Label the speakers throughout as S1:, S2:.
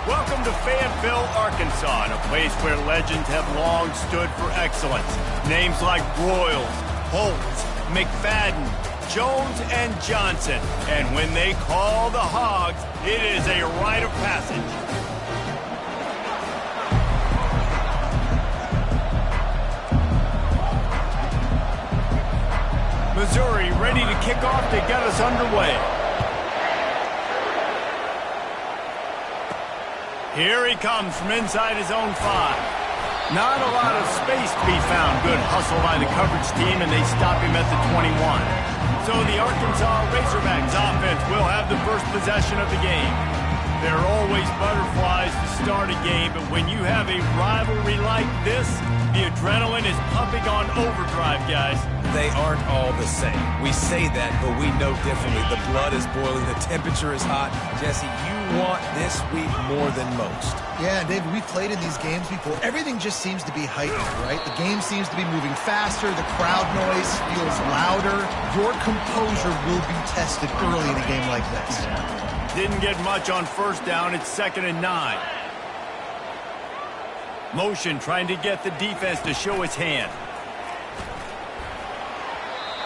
S1: Welcome to Fayetteville, Arkansas, a place where legends have long stood for excellence. Names like Broyles, Holtz, McFadden, Jones, and Johnson. And when they call the Hogs, it is a rite of passage. Missouri ready to kick off to get us underway. Here he comes from inside his own 5. Not a lot of space to be found. Good hustle by the coverage team, and they stop him at the 21. So the Arkansas Razorbacks offense will have the first possession of the game. There are always butterflies to start a game, but when you have a rivalry like this, the adrenaline is pumping on overdrive, guys.
S2: They aren't all the same. We say that, but we know differently. The blood is boiling. The temperature is hot. Jesse, you want this week more than most.
S3: Yeah, and David, we've played in these games before. Everything just seems to be heightened, right? The game seems to be moving faster. The crowd noise feels louder. Your composure will be tested early in a game like this.
S1: Didn't get much on first down. It's 2nd and 9. Motion trying to get the defense to show its hand.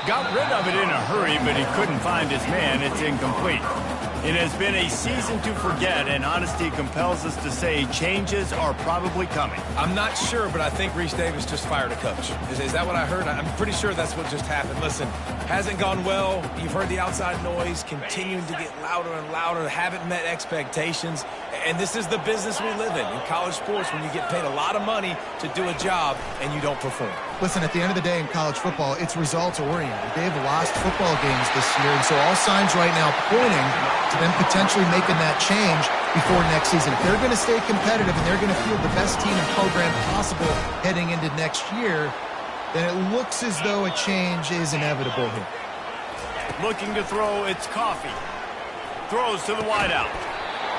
S1: Got rid of it in a hurry, but he couldn't find his man. It's incomplete. It has been a season to forget, and honesty compels us to say changes are probably coming.
S2: I'm not sure, but I think Reese Davis just fired a coach. Is that what I heard? I'm pretty sure that's what just happened. Listen, hasn't gone well. You've heard the outside noise continuing to get louder and louder. Haven't met expectations. And this is the business we live in college sports, when you get paid a lot of money to do a job and you don't perform.
S3: Listen, at the end of the day in college football, it's results-oriented. They've lost football games this year, and so all signs right now pointing to them potentially making that change before next season. If they're going to stay competitive and they're going to field the best team and program possible heading into next year, then it looks as though a change is inevitable here.
S1: Looking to throw, it's Coffee. Throws to the wideout.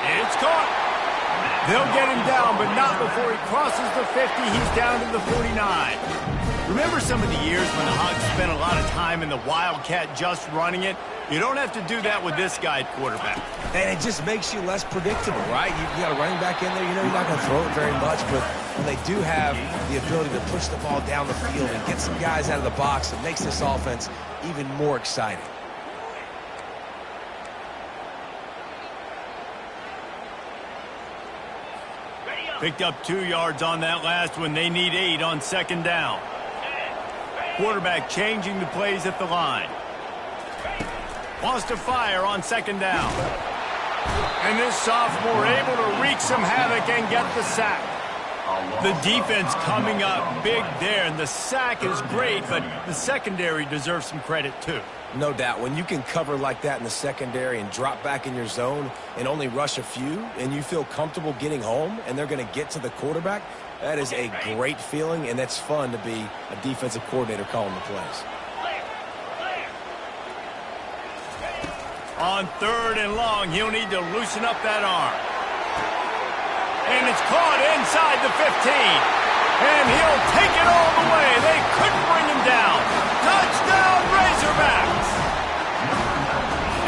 S1: It's caught. They'll get him down, but not before he crosses the 50. He's down to the 49. Remember some of the years when the Hogs spent a lot of time in the Wildcat just running it? You don't have to do that with this guy at quarterback.
S2: And it just makes you less predictable, right? You got a running back in there. You know you're not going to throw it very much, but when they do have the ability to push the ball down the field and get some guys out of the box, it makes this offense even more exciting.
S1: Picked up 2 yards on that last one. They need 8 on 2nd down. Quarterback changing the plays at the line. Wants to fire on 2nd down. And this sophomore able to wreak some havoc and get the sack. The defense coming up big there, and the sack is great, but the secondary deserves some credit too.
S2: No doubt. When you can cover like that in the secondary and drop back in your zone and only rush a few, and you feel comfortable getting home and they're going to get to the quarterback, that is a great feeling, and that's fun to be a defensive coordinator calling the plays.
S1: On 3rd and long, he'll need to loosen up that arm. And it's caught inside the 15. And he'll take it all the way. They couldn't bring him down. Touchdown, Razorbacks!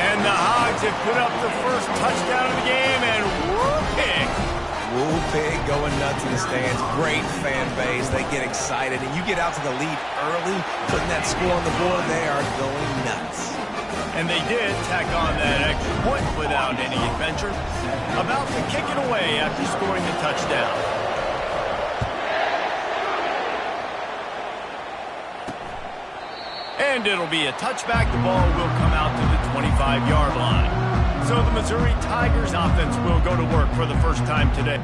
S1: And the Hogs have put up the first touchdown of the game, and whoop pig.
S2: Woo pig going nuts in the stands. Great fan base. They get excited, and you get out to the lead early, putting that score on the board. They are going nuts.
S1: And they did tack on that extra point without any adventure. About to kick it away after scoring the touchdown. And it'll be a touchback. The ball will come out to the 25-yard line. So the Missouri Tigers offense will go to work for the first time today.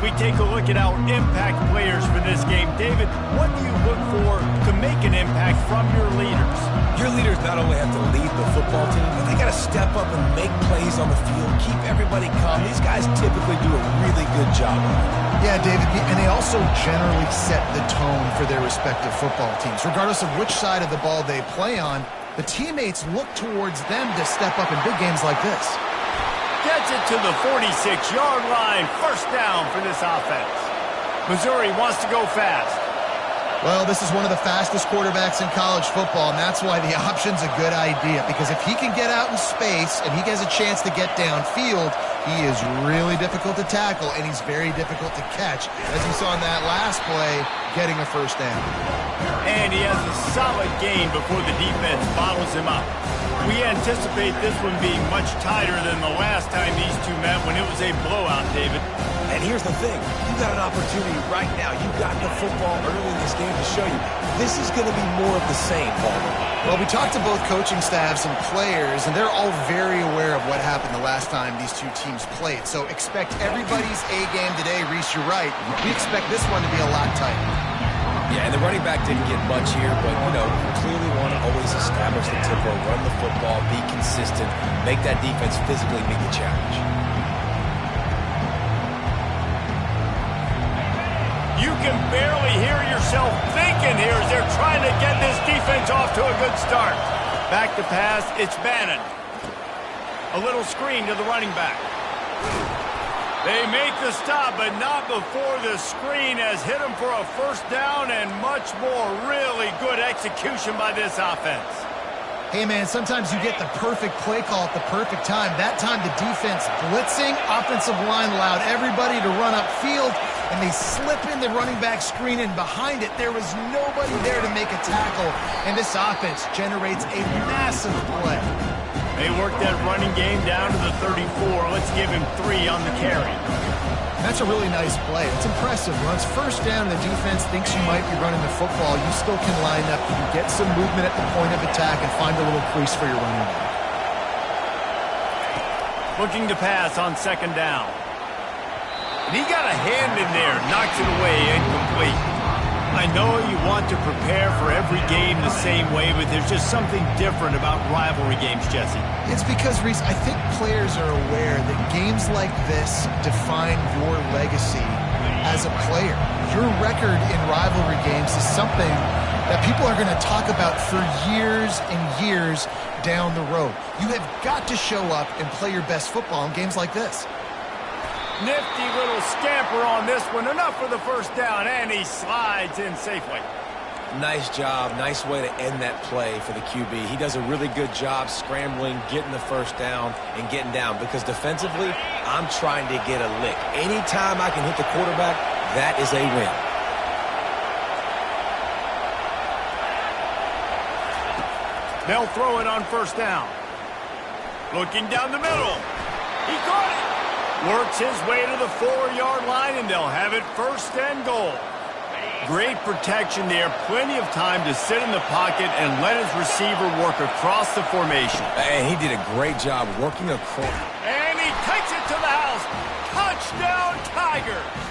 S1: we take a look at our impact players for this game, David, what do you look for to make an impact from your leaders?
S2: Your leaders not only have to lead the football team, but they got to step up and make plays on the field, keep everybody calm. These guys typically do a really good job of it.
S3: Yeah, David, and they also generally set the tone for their respective football teams. Regardless of which side of the ball they play on, the teammates look towards them to step up in big games like this.
S1: Gets it to the 46-yard line. First down for this offense. Missouri wants to go fast.
S3: Well, this is one of the fastest quarterbacks in college football, and that's why the option's a good idea. Because if he can get out in space and he has a chance to get downfield, he is really difficult to tackle, and he's very difficult to catch. As you saw in that last play, getting a first down.
S1: And he has a solid gain before the defense bottles him up. We anticipate this one being much tighter than the last time these two met when it was a blowout, David.
S2: And here's the thing. You got an opportunity right now. You got the football early in this game to show you. This is going to be more of the same, Paul.
S3: Well, we talked to both coaching staffs and players, and they're all very aware of what happened the last time these two teams played. So expect everybody's A game today. Reese, you're right. We expect this one to be a lot tighter.
S2: Yeah, and the running back didn't get much here, but, you know, you clearly want to always establish the tempo, run the football, be consistent, make that defense physically meet the challenge.
S1: You can barely hear yourself thinking here as they're trying to get this defense off to a good start. Back to pass, it's Bannon. A little screen to the running back. They make the stop, but not before the screen has hit them for a first down and much more. Really good execution by this offense.
S3: Hey, man, sometimes you get the perfect play call at the perfect time. That time the defense blitzing, offensive line allowed everybody to run upfield, and they slip in the running back screen, and behind it there was nobody there to make a tackle, and this offense generates a massive play.
S1: They worked that running game down to the 34. Let's give him 3 on the carry.
S3: That's a really nice play. It's impressive. When it's first down and the defense thinks you might be running the football, you still can line up. You can get some movement at the point of attack and find a little crease for your running back.
S1: Looking to pass on second down. And he got a hand in there, knocks it away, incomplete. I know you want to prepare for every game the same way, but there's just something different about rivalry games, Jesse.
S3: It's because, Reese, I think players are aware that games like this define your legacy as a player. Your record in rivalry games is something that people are going to talk about for years and years down the road. You have got to show up and play your best football in games like this.
S1: Nifty little scamper on this one. Enough for the first down, and he slides in safely.
S2: Nice job. Nice way to end that play for the QB. He does a really good job scrambling, getting the first down, and getting down. Because defensively, I'm trying to get a lick. Anytime I can hit the quarterback, that is a win.
S1: They'll throw it on first down. Looking down the middle. He caught it. Works his way to the 4-yard line, and they'll have it first and goal. Great protection there. Plenty of time to sit in the pocket and let his receiver work across the formation.
S2: And he did a great job working across.
S1: And he takes it to the house. Touchdown, Tigers.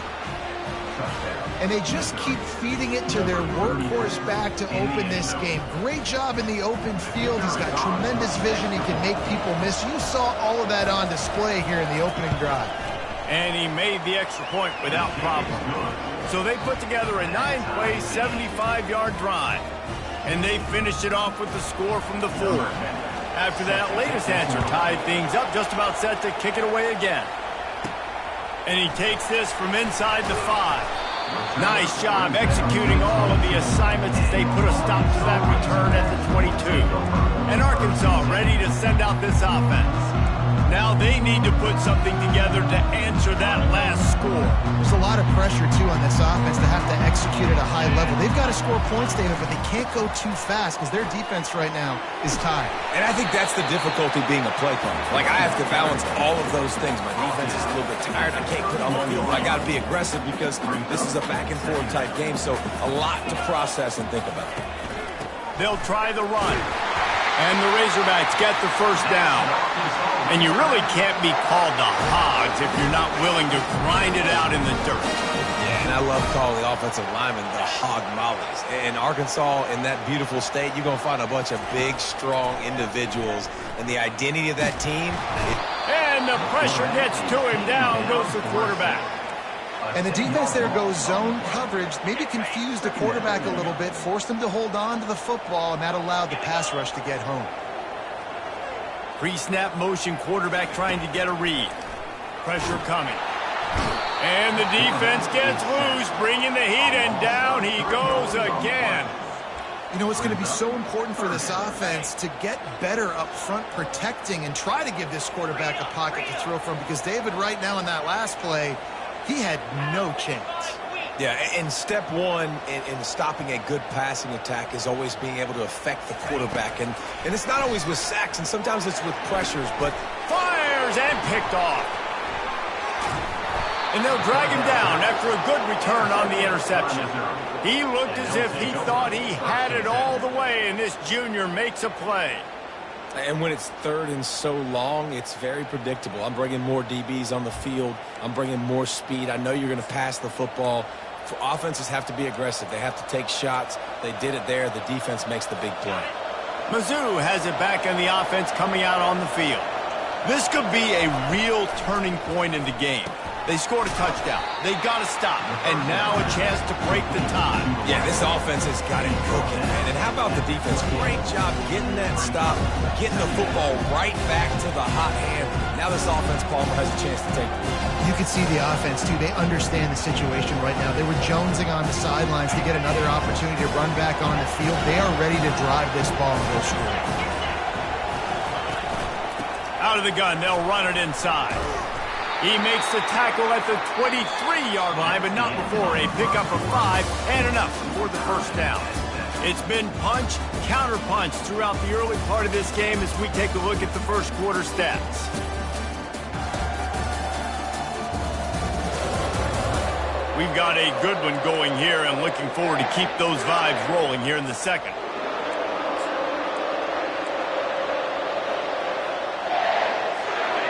S3: And they just keep feeding it to their workhorse back to open this game. Great job in the open field. He's got tremendous vision. He can make people miss. You saw all of that on display here in the opening drive.
S1: And he made the extra point without problem. So they put together a 9-play, 75-yard drive. And they finished it off with the score from the 4. After that latest answer tied things up, just about set to kick it away again. And he takes this from inside the 5. Nice job executing all of the assignments as they put a stop to that return at the 22. And Arkansas ready to send out this offense. Now they need to put something together to answer that last score.
S3: There's a lot of pressure, too, on this offense to have to execute at a high level. They've got to score points, David, but they can't go too fast because their defense right now is tired.
S2: And I think that's the difficulty being a play caller. Like, I have to balance all of those things. My defense is a little bit tired. I can't put on the field, but I got to be aggressive because this is a back-and-forth type game, so a lot to process and think about.
S1: They'll try the run. And the Razorbacks get the first down. And you really can't be called the Hogs if you're not willing to grind it out in the dirt.
S2: Yeah, and I love calling the offensive linemen the hog mollies. In Arkansas, in that beautiful state, you're going to find a bunch of big, strong individuals. And the identity of that team...
S1: And the pressure gets to him. Down goes the quarterback.
S3: And the defense there goes zone coverage, maybe confused the quarterback a little bit, forced him to hold on to the football, and that allowed the pass rush to get home.
S1: Pre-snap motion, quarterback trying to get a read. Pressure coming. And the defense gets loose, bringing the heat, and down he goes again.
S3: You know, it's going to be so important for this offense to get better up front protecting and try to give this quarterback a pocket to throw from, because David, right now in that last play, he had no chance.
S2: Yeah, and step one in stopping a good passing attack is always being able to affect the quarterback. And it's not always with sacks, and sometimes it's with pressures, but...
S1: Fires and picked off. And they'll drag him down after a good return on the interception. He looked as if he thought he had it all the way, and this junior makes a play.
S2: And when it's third and so long, it's very predictable. I'm bringing more DBs on the field. I'm bringing more speed. I know you're going to pass the football. For offenses have to be aggressive. They have to take shots. They did it there. The defense makes the big play.
S1: Mizzou has it back on the offense coming out on the field. This could be a real turning point in the game. They scored a touchdown. They got to stop. And now a chance to break the tie.
S2: Yeah, this offense has got it cooking, man. And how about the defense? Great job getting that stop, getting the football right back to the hot hand. Now this offense, Palmer, has a chance to take the lead.
S3: You can see the offense, too. They understand the situation right now. They were jonesing on the sidelines to get another opportunity to run back on the field. They are ready to drive this ball and go score.
S1: Out of the gun, they'll run it inside. He makes the tackle at the 23-yard line, but not before a pickup of 5 and enough for the first down. It's been punch, counter-punch throughout the early part of this game as we take a look at the first quarter stats. We've got a good one going here and looking forward to keep those vibes rolling here in the second.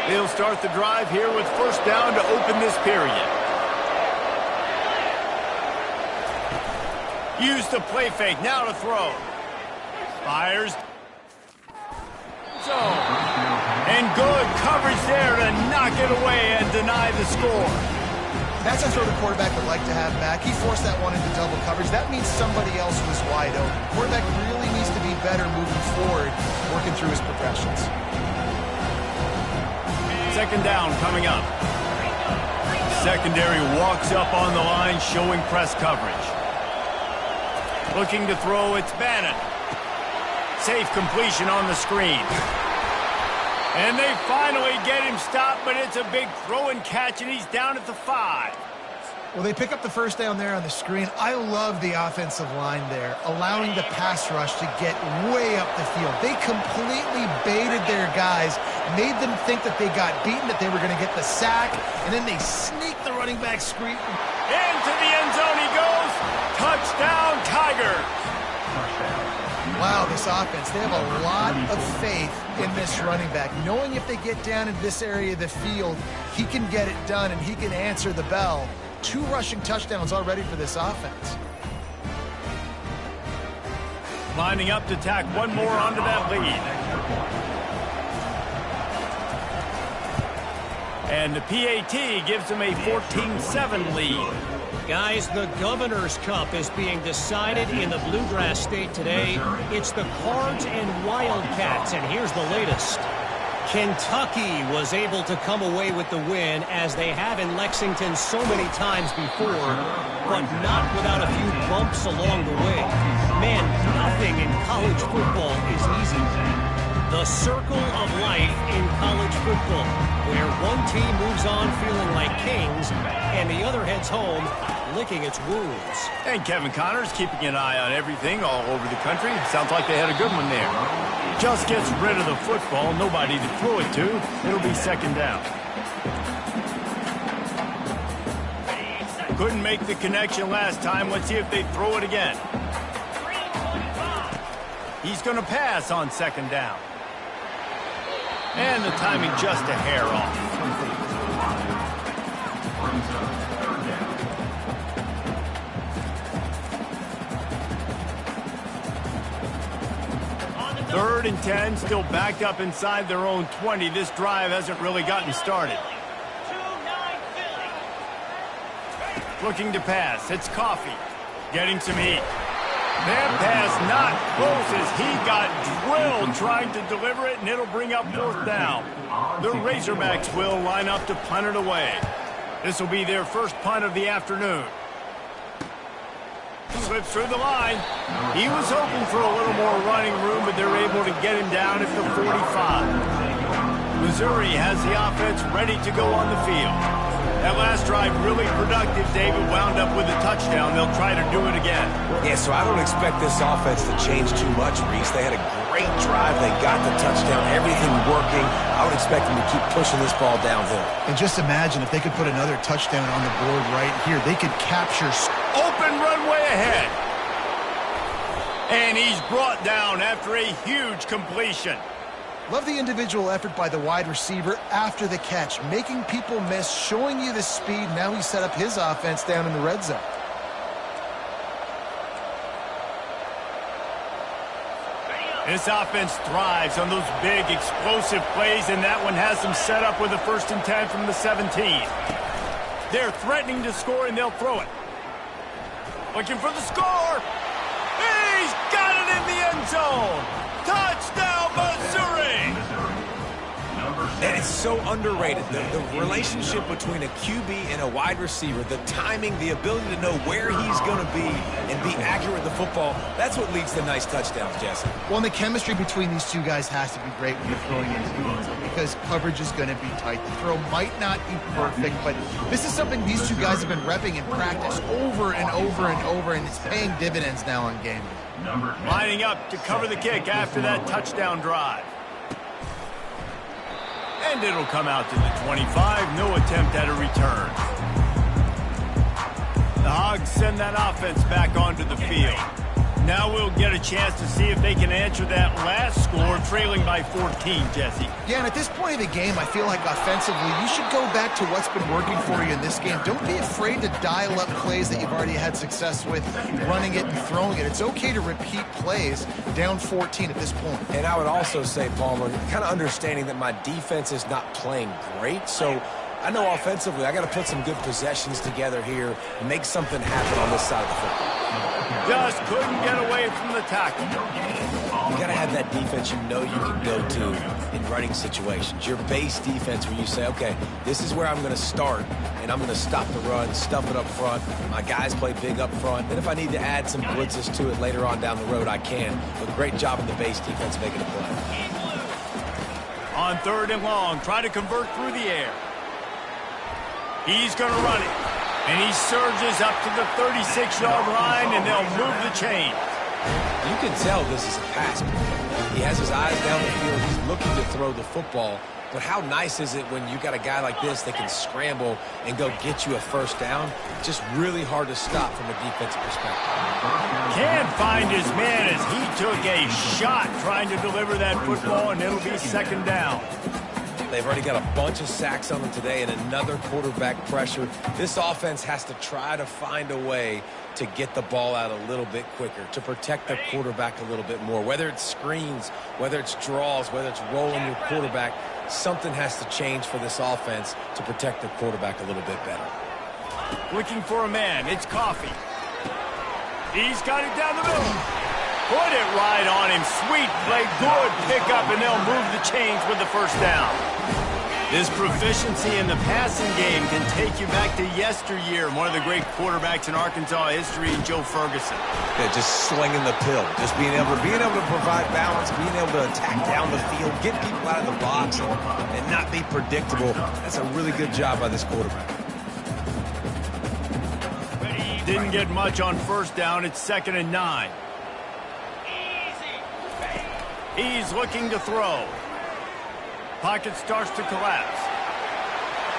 S1: They'll start the drive here with first down to open this period. Use the play fake, now to throw. Fires. Zone. And good coverage there to knock it away and deny the score.
S3: That's a throw the quarterback would like to have back. He forced that one into double coverage. That means somebody else was wide open. Quarterback really needs to be better moving forward, working through his progressions.
S1: Second down coming up. Secondary walks up on the line, showing press coverage. Looking to throw, it's Bannon. Safe completion on the screen. And they finally get him stopped, but it's a big throw and catch, and he's down at the 5.
S3: Well, they pick up the first down there on the screen. I love the offensive line there, allowing the pass rush to get way up the field. They completely baited their guys, made them think that they got beaten, that they were going to get the sack, and then they sneak the running back screen.
S1: Into the end zone he goes. Touchdown, Tigers.
S3: Wow, this offense, they have a lot of faith in this running back, knowing if they get down in this area of the field, he can get it done and he can answer the bell. 2 rushing touchdowns already for this offense.
S1: Lining up to tack one more onto that lead. And the PAT gives them a 14-7 lead.
S4: Guys, the Governor's Cup is being decided in the Bluegrass State today. It's the Cards and Wildcats, and here's the latest. Kentucky was able to come away with the win, as they have in Lexington so many times before, but not without a few bumps along the way. Man, nothing in college football is easy. The circle of life in college football, where one team moves on feeling like kings, and the other heads home licking its wounds.
S1: And Kevin Connors keeping an eye on everything all over the country. Sounds like they had a good one there. Just gets rid of the football, nobody to throw it to. It'll be second down. Couldn't make the connection last time. Let's see if they throw it again. He's going to pass on second down. And the timing just a hair off. Third and 10, still backed up inside their own 20. This drive hasn't really gotten started. Looking to pass. It's Coffee. Getting some heat. That pass not close as he got drilled trying to deliver it, and it'll bring up fourth down. The Razorbacks will line up to punt it away. This will be their first punt of the afternoon. Slips through the line. He was hoping for a little more running room, but they're able to get him down at the 45. Missouri has the offense ready to go on the field. That last drive really productive. David wound up with a touchdown. They'll try to do it again.
S2: Yeah, so I don't expect this offense to change too much, Reese. They had a great drive. They got the touchdown. Everything working. I would expect them to keep pushing this ball downhill.
S3: And just imagine if they could put another touchdown on the board right here. They could capture...
S1: Open runway ahead. And he's brought down after a huge completion.
S3: Love the individual effort by the wide receiver after the catch, making people miss, showing you the speed. Now he set up his offense down in the red zone.
S1: This offense thrives on those big, explosive plays, and that one has them set up with a 1st and 10 from the 17. They're threatening to score, and they'll throw it. Looking for the score. He's got it in the end zone. Touchdown, Missouri!
S2: And it's so underrated. The relationship between a QB and a wide receiver, the timing, the ability to know where he's going to be and be accurate with the football, that's what leads to nice touchdowns, Jesse.
S3: Well, and the chemistry between these two guys has to be great when you're throwing into the end zone because coverage is going to be tight. The throw might not be perfect, but this is something these two guys have been repping in practice over and over and over, and it's paying dividends now on game day.
S1: Lining up to cover the kick after that touchdown drive. And it'll come out to the 25. No attempt at a return. The Hogs send that offense back onto the field. Now we'll get a chance to see if they can answer that last score, trailing by 14, Jesse.
S3: Yeah, and at this point of the game, I feel like offensively, you should go back to what's been working for you in this game. Don't be afraid to dial up plays that you've already had success with, running it and throwing it. It's okay to repeat plays down 14 at this point.
S2: And I would also say, Palmer, kind of understanding that my defense is not playing great, so I know offensively I got to put some good possessions together here and make something happen on this side of the football.
S1: Just couldn't get away from the tackle.
S2: You got to have that defense you know you can go to in running situations. Your base defense where you say, okay, this is where I'm going to start, and I'm going to stop the run, stuff it up front. My guys play big up front. Then if I need to add some blitzes to it later on down the road, I can. But great job in the base defense making a play.
S1: On 3rd and long, try to convert through the air. He's going to run it. And he surges up to the 36-yard line, and they'll move the chain.
S2: You can tell this is a pass play. He has his eyes down the field. He's looking to throw the football. But how nice is it when you got a guy like this that can scramble and go get you a 1st down? Just really hard to stop from a defensive perspective.
S1: Can't find his man as he took a shot trying to deliver that football, and it'll be 2nd down.
S2: They've already got a bunch of sacks on them today and another quarterback pressure. This offense has to try to find a way to get the ball out a little bit quicker, to protect their quarterback a little bit more. Whether it's screens, whether it's draws, whether it's rolling your quarterback, something has to change for this offense to protect their quarterback a little bit better.
S1: Looking for a man. It's Coffee. He's got it down the middle. Put it right on him. Sweet play. Good pickup, and they'll move the chains with the 1st down. This proficiency in the passing game can take you back to yesteryear. One of the great quarterbacks in Arkansas history, Joe Ferguson.
S2: Yeah, just slinging the pill. Just being able to provide balance, being able to attack down the field, get people out of the box, and not be predictable. That's a really good job by this quarterback.
S1: Didn't get much on 1st down. It's 2nd and 9. He's looking to throw. Pocket starts to collapse.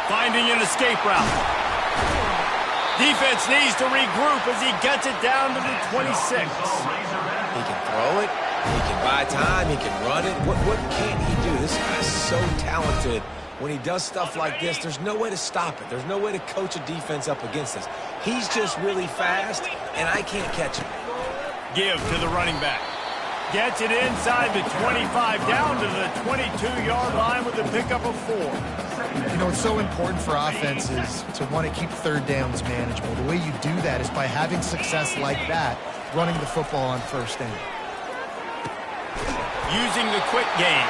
S1: Finding an escape route. Defense needs to regroup as he gets it down to the 26.
S2: He can throw it. He can buy time. He can run it. What can't he do? This guy's so talented. When he does stuff like this, there's no way to stop it. There's no way to coach a defense up against this. He's just really fast, and I can't catch him.
S1: Give to the running back. Gets it inside the 25, down to the 22-yard line with a pickup of 4.
S3: You know, it's so important for offenses to want to keep third downs manageable. The way you do that is by having success like that, running the football on first down.
S1: Using the quick game.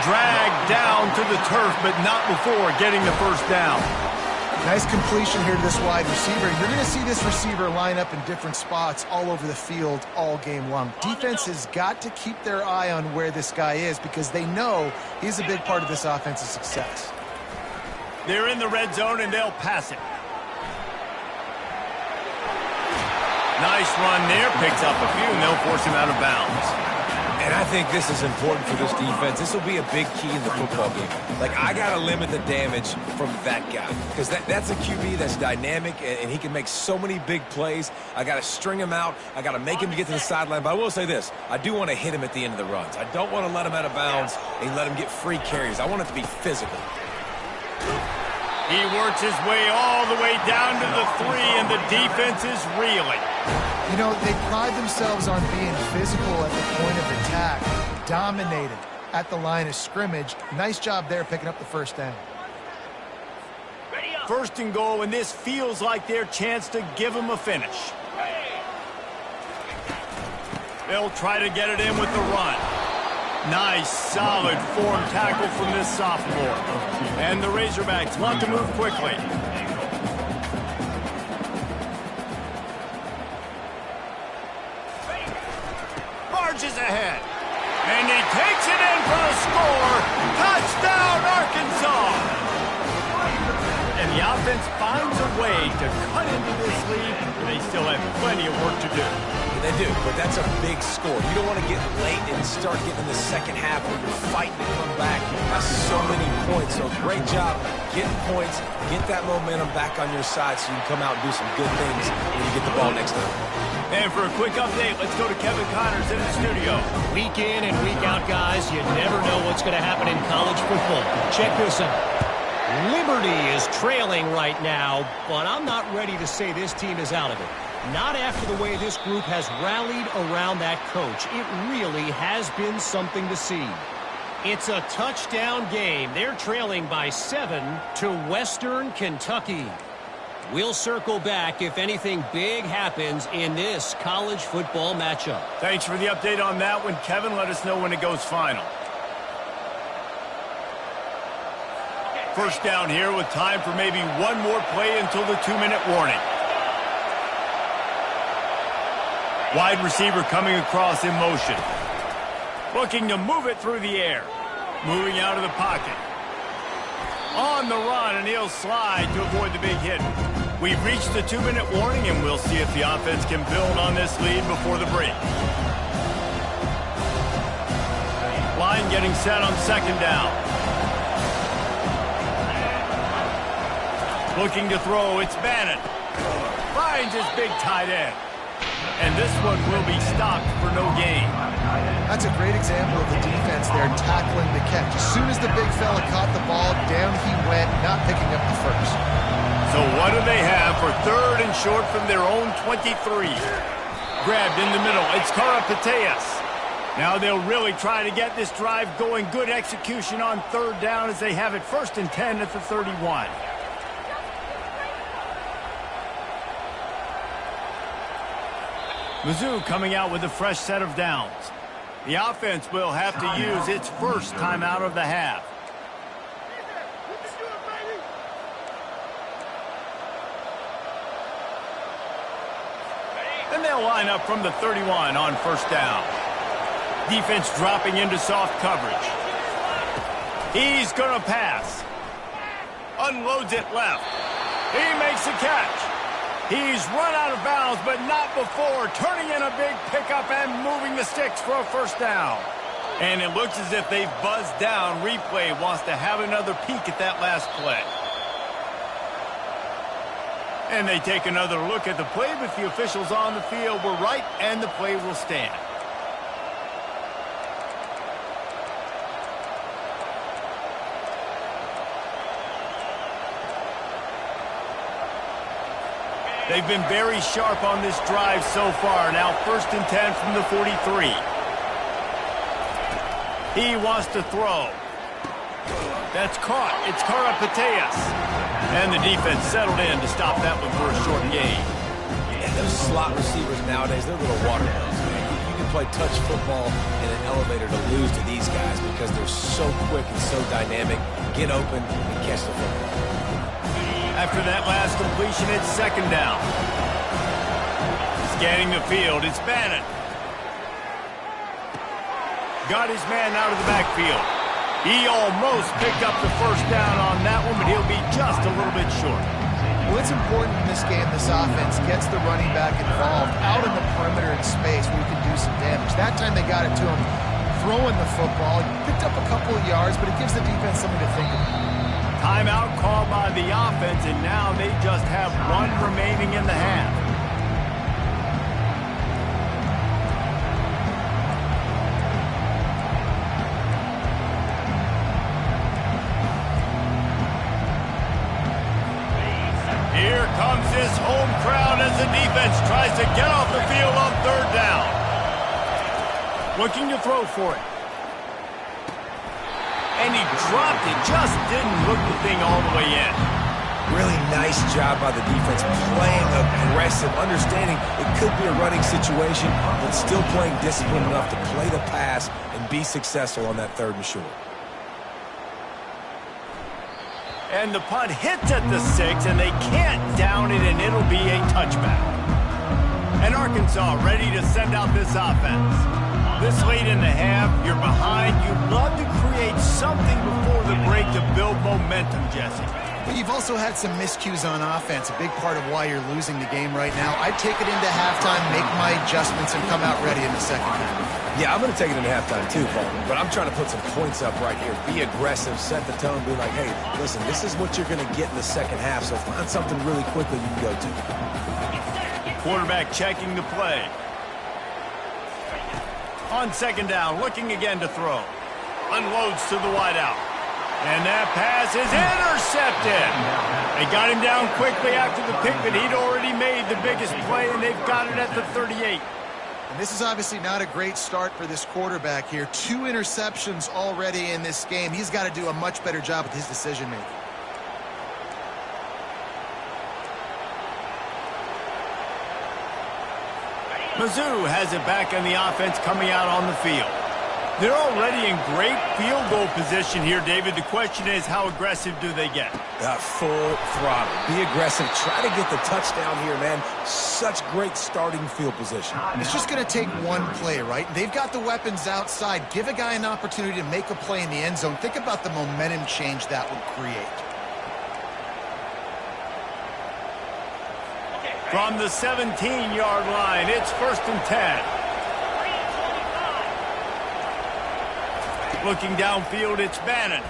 S1: Dragged down to the turf, but not before getting the first down.
S3: Nice completion here to this wide receiver. You're going to see this receiver line up in different spots all over the field all game long. Defense has got to keep their eye on where this guy is because they know he's a big part of this offense's success.
S1: They're in the red zone, and they'll pass it. Nice run there. Picks up a few, and they'll force him out of bounds.
S2: And I think this is important for this defense. This will be a big key in the football game. Like, I got to limit the damage from that guy because that's a QB that's dynamic, and he can make so many big plays. I got to string him out. I got to make him get to the sideline. But I will say this. I do want to hit him at the end of the runs. I don't want to let him out of bounds and let him get free carries. I want it to be physical.
S1: He works his way all the way down to the 3, and the defense is reeling.
S3: You know, they pride themselves on being physical at the point of attack, dominated at the line of scrimmage. Nice job there picking up the first down.
S1: First and goal, and this feels like their chance to give them a finish. They'll try to get it in with the run. Nice, solid form tackle from this sophomore. And the Razorbacks want to move quickly. Marches ahead. And he takes it in for a score. Touchdown, Arkansas! And the offense finds a way to cut into this lead. They still have plenty of work to do.
S2: They do, but that's a big score. You don't want to get late and start getting in the second half when you're fighting to come back. That's so many points, so great job getting points, get that momentum back on your side so you can come out and do some good things when you get the ball next time.
S1: And for a quick update, let's go to Kevin Connors in the studio.
S4: Week in and week out, guys, you never know what's going to happen in college football. Check this out. Liberty is trailing right now, but I'm not ready to say this team is out of it. Not after the way this group has rallied around that coach. It really has been something to see. It's a touchdown game. They're trailing by 7 to Western Kentucky. We'll circle back if anything big happens in this college football matchup.
S1: Thanks for the update on that one, Kevin. Let us know when it goes final. First down here with time for maybe one more play until the 2-minute warning. Wide receiver coming across in motion. Looking to move it through the air. Moving out of the pocket. On the run, and he'll slide to avoid the big hit. We've reached the 2-minute warning, and we'll see if the offense can build on this lead before the break. Line getting set on second down. Looking to throw, it's Bannon. Finds his big tight end. And this one will be stopped for no gain.
S3: That's a great example of the defense there tackling the catch. As soon as the big fella caught the ball, down he went, not picking up the first.
S1: So what do they have for third and short from their own 23? Grabbed in the middle, it's Karapateas. Now they'll really try to get this drive going. Good execution on third down as they have it 1st and 10 at the 31. Mizzou coming out with a fresh set of downs. The offense will have to use its first timeout of the half. And they'll line up from the 31 on first down. Defense dropping into soft coverage. He's going to pass. Unloads it left. He makes the catch. He's run out of bounds, but not before turning in a big pickup and moving the sticks for a first down. And it looks as if they've buzzed down. Replay wants to have another peek at that last play. And they take another look at the play, but the officials on the field were right, and the play will stand. They've been very sharp on this drive so far. Now 1st and 10 from the 43. He wants to throw. That's caught. It's Karapateas. And the defense settled in to stop that one for a short gain.
S2: And those slot receivers nowadays, they're little watermelons, man. You can play touch football in an elevator to lose to these guys because they're so quick and so dynamic. Get open and catch the football.
S1: After that last completion, it's 2nd down. Scanning the field, it's Bannon. Got his man out of the backfield. He almost picked up the 1st down on that one, but he'll be just a little bit short.
S3: Well, it's important in this game this offense gets the running back involved out in the perimeter in space where he can do some damage. That time they got it to him throwing the football. He picked up a couple of yards, but it gives the defense something to think about.
S1: Timeout called by the offense, and now they just have 1 remaining in the half. Here comes this home crowd as the defense tries to get off the field on 3rd down. Looking to throw for it. And he dropped it, just didn't hook the thing all the way in.
S2: Really nice job by the defense, playing aggressive, understanding it could be a running situation, but still playing disciplined enough to play the pass and be successful on that 3rd and short.
S1: And the punt hits at the 6, and they can't down it, and it'll be a touchback. And Arkansas ready to send out this offense. This late in the half, you're behind. You'd love to create something before the break to build momentum, Jesse.
S3: But you've also had some miscues on offense, a big part of why you're losing the game right now. I'd take it into halftime, make my adjustments, and come out ready in the 2nd half.
S2: Yeah, I'm going to take it into halftime too, Paul. But I'm trying to put some points up right here. Be aggressive, set the tone, be like, hey, listen, this is what you're going to get in the 2nd half, so find something really quickly you can go to.
S1: Quarterback checking the play. On 2nd down, looking again to throw. Unloads to the wideout. And that pass is intercepted. They got him down quickly after the pick, but he'd already made the biggest play, and they've got it at the 38.
S3: And this is obviously not a great start for this quarterback here. 2 interceptions already in this game. He's got to do a much better job with his decision-making.
S1: Mizzou has it back on the offense coming out on the field. They're already in great field goal position here, David. The question is, how aggressive do they get?
S2: Full throttle. Be aggressive. Try to get the touchdown here, man. Such great starting field position.
S3: It's just going to take one play, right? They've got the weapons outside. Give a guy an opportunity to make a play in the end zone. Think about the momentum change that would create.
S1: From the 17-yard line, it's 1st and 10. Looking downfield, it's Bannon.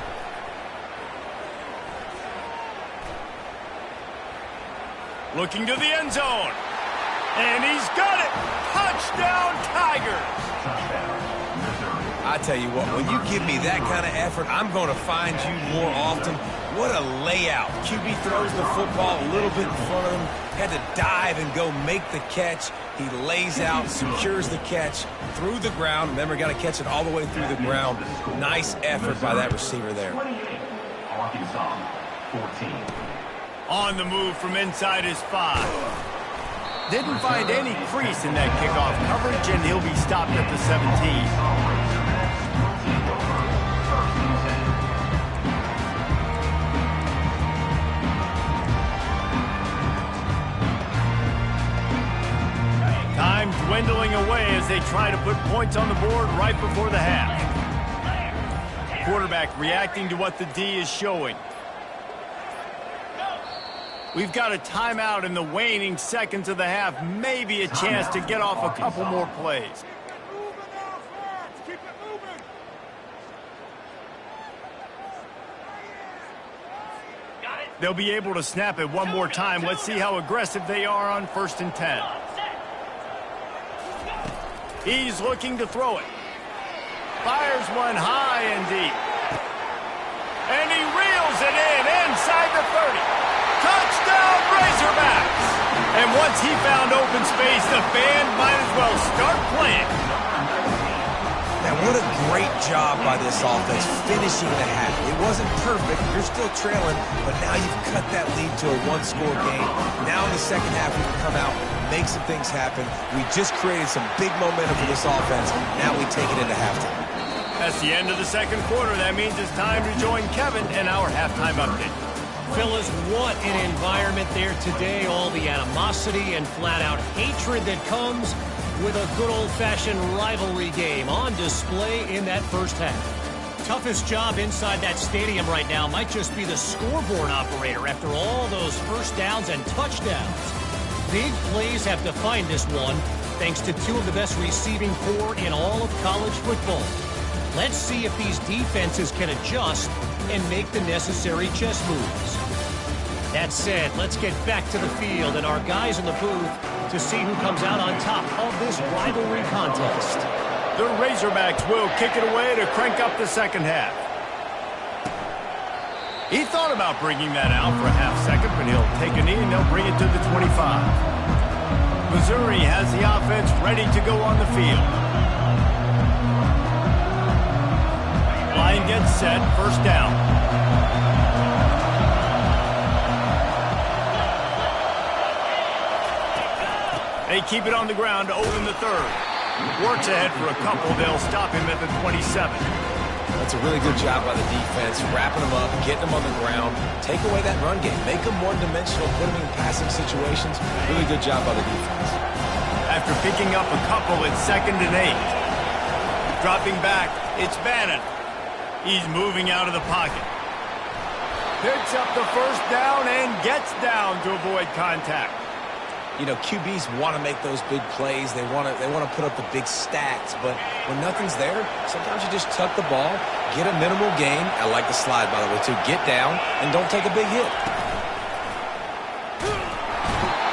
S1: Looking to the end zone. And he's got it. Touchdown, Tigers.
S2: I tell you what, when you give me that kind of effort, I'm going to find you more often. What a layout. QB throws the football a little bit in front of him. Had to dive and go make the catch. He lays out, secures the catch through the ground. Remember, got to catch it all the way through the ground. Nice effort by that receiver there.
S1: On the move from inside his 5. Didn't find any crease in that kickoff coverage, and he'll be stopped at the 17. Time dwindling away as they try to put points on the board right before the half. Quarterback reacting to what the D is showing. We've got a timeout in the waning seconds of the half. Maybe a chance to get off a couple more plays. They'll be able to snap it one more time. Let's see how aggressive they are on 1st and 10. He's looking to throw it. Fires one high and deep. And he reels it in inside the 30. Touchdown, Razorbacks! And once he found open space, the band might as well start playing.
S2: Man, what a great job by this offense finishing the half. It wasn't perfect. You're still trailing, but now you've cut that lead to a one-score game. Now in the second half, we can come out, make some things happen. We just created some big momentum for this offense. Now we take it into halftime.
S1: That's the end of the second quarter. That means it's time to join Kevin and our halftime update.
S4: Fellas, what an environment there today. All the animosity and flat-out hatred that comes with a good old-fashioned rivalry game on display in that first half. Toughest job inside that stadium right now might just be the scoreboard operator after all those first downs and touchdowns. Big plays have defined this one, thanks to two of the best receiving corps in all of college football. Let's see if these defenses can adjust and make the necessary chess moves. That said, let's get back to the field and our guys in the booth to see who comes out on top of this rivalry contest.
S1: The Razorbacks will kick it away to crank up the second half. He thought about bringing that out for a half second, but he'll take a knee and they'll bring it to the 25. Missouri has the offense ready to go on the field. Line gets set, first down. They keep it on the ground to open the third. Works ahead for a couple. They'll stop him at the 27.
S2: That's a really good job by the defense, wrapping them up, getting them on the ground. Take away that run game. Make them one-dimensional, put them in passing situations. Really good job by the defense.
S1: After picking up a couple, it's 2nd and 8. Dropping back, it's Bannon. He's moving out of the pocket. Picks up the first down and gets down to avoid contact.
S2: You know, QBs want to make those big plays. They want to put up the big stats. But when nothing's there, sometimes you just tuck the ball, get a minimal gain. I like the slide, by the way, too. Get down and don't take a big hit.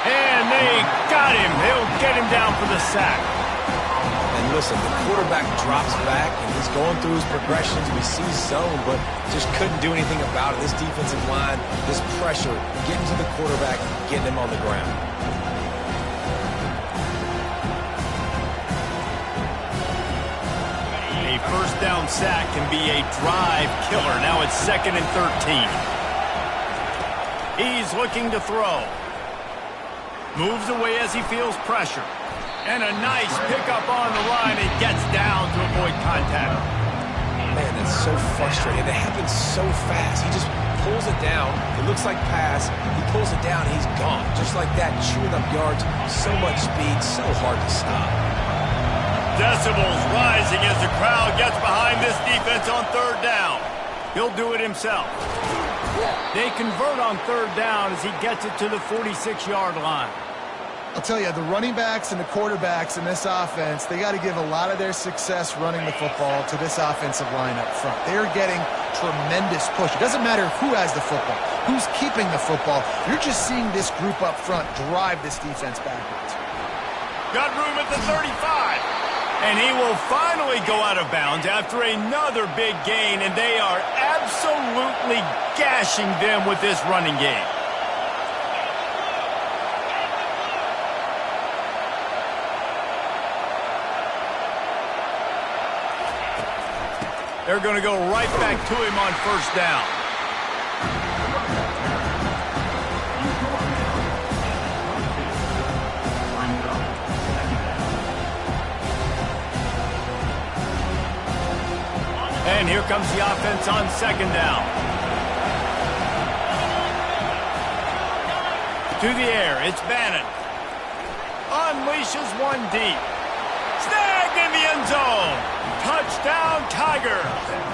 S1: And they got him. They'll get him down for the sack.
S2: And listen, the quarterback drops back, and he's going through his progressions. We see zone, but just couldn't do anything about it. This defensive line, this pressure, getting to the quarterback, getting him on the ground.
S1: First down sack can be a drive killer. Now it's 2nd and 13. He's looking to throw. Moves away as he feels pressure. And a nice pickup on the line. It gets down to avoid contact.
S2: Man, that's so frustrating. It happens so fast. He just pulls it down. It looks like pass. He pulls it down, and he's gone. Just like that, chewing up yards. So much speed, so hard to stop.
S1: Decibels rising as the crowd gets behind this defense on 3rd down. He'll do it himself. They convert on 3rd down as he gets it to the 46-yard line.
S3: I'll tell you, the running backs and the quarterbacks in this offense, they got to give a lot of their success running the football to this offensive line up front. They're getting tremendous push. It doesn't matter who has the football, who's keeping the football. You're just seeing this group up front drive this defense backwards.
S1: Got room at the 35. And he will finally go out of bounds after another big gain, and they are absolutely gashing them with this running game. They're going to go right back to him on 1st down. And here comes the offense on 2nd down. To the air, it's Bannon. Unleashes one deep. Snagged in the end zone. Touchdown, Tigers.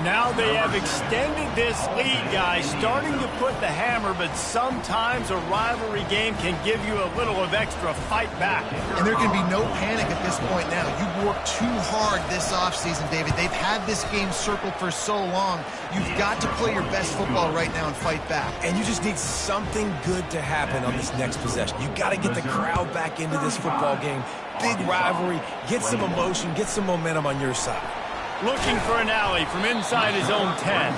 S1: Now they have extended this lead, guys, starting to put the hammer, but sometimes a rivalry game can give you a little of extra fight back.
S3: And there can be no panic at this point now. You worked too hard this offseason, David. They've had this game circled for so long. You've got to play your best football right now and fight back.
S2: And you just need something good to happen on this next possession. You got to get the crowd back into this football game. Big rivalry. Get some emotion. Get some momentum on your side.
S1: Looking for an alley from inside his own 10.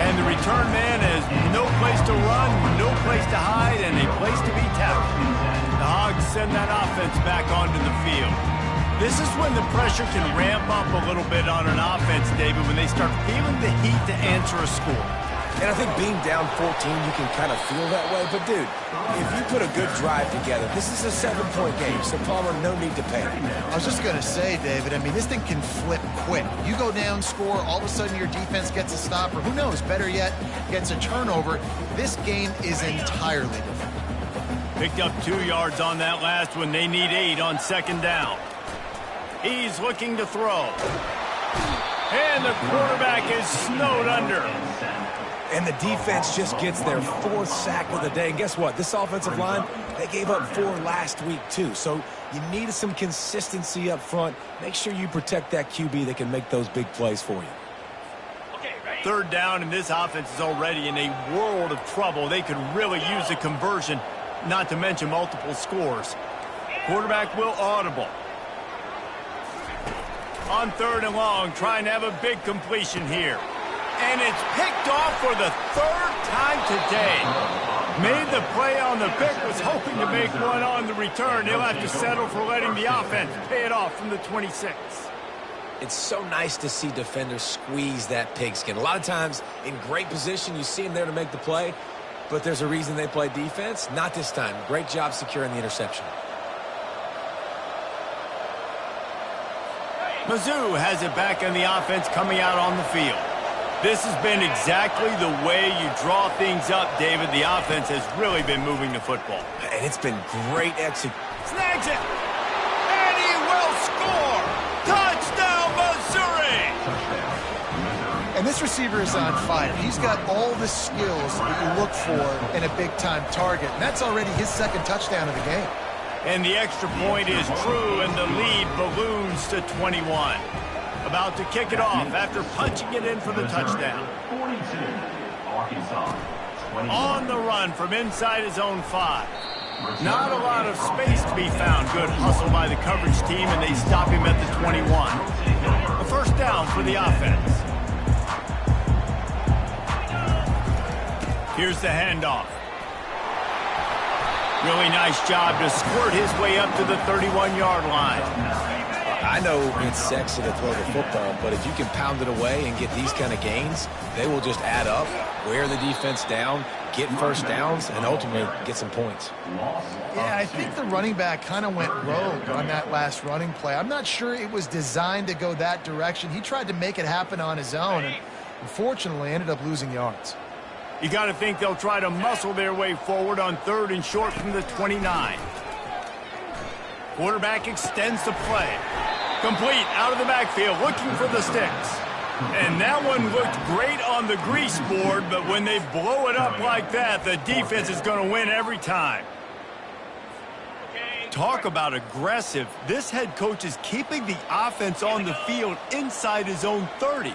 S1: And the return man has no place to run, no place to hide, and a place to be tackled. The Hogs send that offense back onto the field. This is when the pressure can ramp up a little bit on an offense, David, when they start feeling the heat to answer a score.
S2: And I think being down 14, you can kind of feel that way. But, dude, if you put a good drive together, this is a 7-point game, so Palmer, no need to panic.
S3: I was just going to say, David, I mean, this thing can flip quick. You go down, score, all of a sudden your defense gets a stop, or who knows, better yet, gets a turnover. This game is entirely different.
S1: Picked up 2 yards on that last one. They need 8 on second down. He's looking to throw. And the quarterback is snowed under.
S2: And the defense just gets their 4th sack of the day. And guess what? This offensive line, they gave up 4 last week, too. So you need some consistency up front. Make sure you protect that QB that can make those big plays for you.
S1: Third down, and this offense is already in a world of trouble. They could really use a conversion, not to mention multiple scores. Quarterback will audible. On 3rd and long, trying to have a big completion here. And it's picked off for the 3rd time today. Made the play on the pick, was hoping to make one on the return. He'll have to settle for letting the offense pay it off from the 26.
S2: It's so nice to see defenders squeeze that pigskin. A lot of times, in great position, you see them there to make the play, but there's a reason they play defense. Not this time. Great job securing the interception.
S1: Mizzou has it back on the offense coming out on the field. This has been exactly the way you draw things up, David. The offense has really been moving the football.
S2: And it's been great execution.
S1: Snags it! And he will score! Touchdown, Missouri!
S3: And this receiver is on fire. He's got all the skills that you look for in a big-time target. And that's already his 2nd touchdown of the game.
S1: And the extra point is true, and the lead balloons to 21. About to kick it off after punching it in for the touchdown. On the run from inside his own 5. Not a lot of space to be found. Good hustle by the coverage team, and they stop him at the 21. A 1st down for the offense. Here's the handoff. Really nice job to squirt his way up to the 31-yard line.
S2: I know it's sexy to throw the football, but if you can pound it away and get these kind of gains, they will just add up, wear the defense down, get 1st downs, and ultimately get some points.
S3: Yeah, I think the running back kind of went rogue on that last running play. I'm not sure it was designed to go that direction. He tried to make it happen on his own, and unfortunately ended up losing yards.
S1: You got to think they'll try to muscle their way forward on 3rd and short from the 29. Quarterback extends the play. Complete out of the backfield, looking for the sticks. And that one looked great on the grease board, but when they blow it up like that, the defense is going to win every time. Talk about aggressive. This head coach is keeping the offense on the field inside his own 30.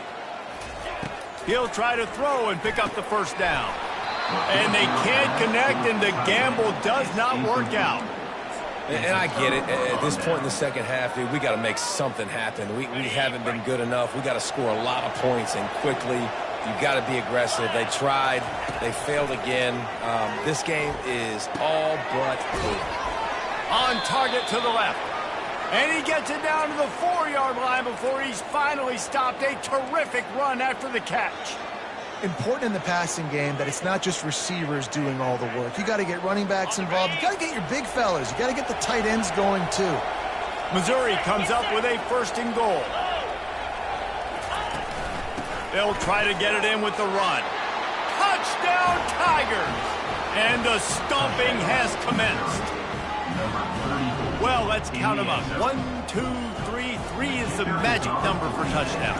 S1: He'll try to throw and pick up the 1st down. And they can't connect, and the gamble does not work out.
S2: And I get it. At this point in the 2nd half, dude, we got to make something happen. We haven't been good enough. We got to score a lot of points and quickly. You've got to be aggressive. They tried. They failed again. This game is all but over.
S1: On target to the left. And he gets it down to the 4-yard line before he's finally stopped. A terrific run after the catch.
S3: Important in the passing game that it's not just receivers doing all the work. You got to get running backs involved. You got to get your big fellas. You got to get the tight ends going too.
S1: Missouri comes up with a 1st and goal. They'll try to get it in with the run. Touchdown, Tigers! And the stomping has commenced. Well, let's count them up. 1, 2, 3. 3 is the magic number for touchdown.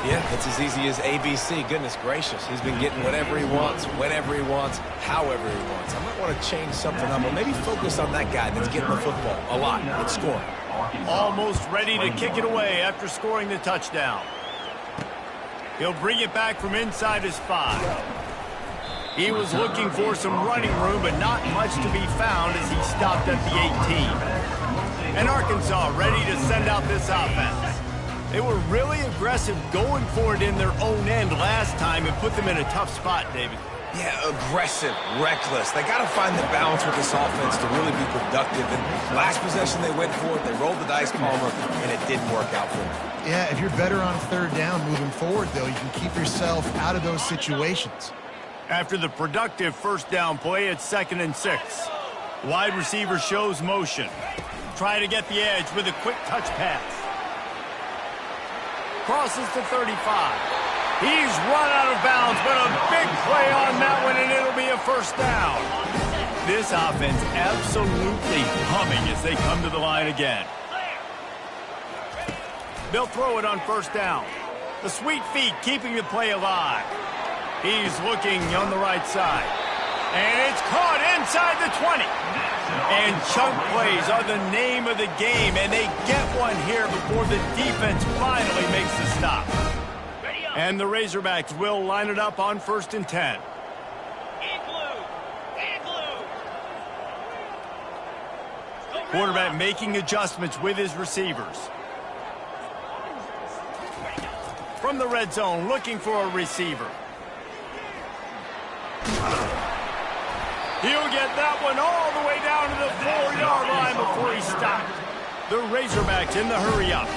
S2: Yeah, it's as easy as ABC. Goodness gracious. He's been getting whatever he wants, whenever he wants, however he wants. I might want to change something up, or maybe focus on that guy that's getting the football a lot and scoring.
S1: Almost ready to kick it away after scoring the touchdown. He'll bring it back from inside his 5. He was looking for some running room, but not much to be found as he stopped at the 18. And Arkansas ready to send out this offense. They were really aggressive going for it in their own end last time and put them in a tough spot, David.
S2: Yeah, aggressive, reckless. They got to find the balance with this offense to really be productive. And last possession they went for it, they rolled the dice, Palmer, and it didn't work out for them.
S3: Yeah, if you're better on third down moving forward, though, you can keep yourself out of those situations.
S1: After the productive first down play, it's 2nd and 6. Wide receiver shows motion. Try to get the edge with a quick touch pass. Crosses to 35. He's run out of bounds, but a big play on that one, and it'll be a first down. This offense absolutely humming as they come to the line again. They'll throw it on first down. The sweet feet keeping the play alive. He's looking on the right side. And it's caught inside the 20. And chunk plays are the name of the game, and they get one here before the defense finally makes the stop. And the Razorbacks will line it up on 1st and 10. Quarterback making adjustments with his receivers. From the red zone, looking for a receiver. He'll get that one all the way down to the 4-yard line before he stopped. The Razorbacks in the hurry-up.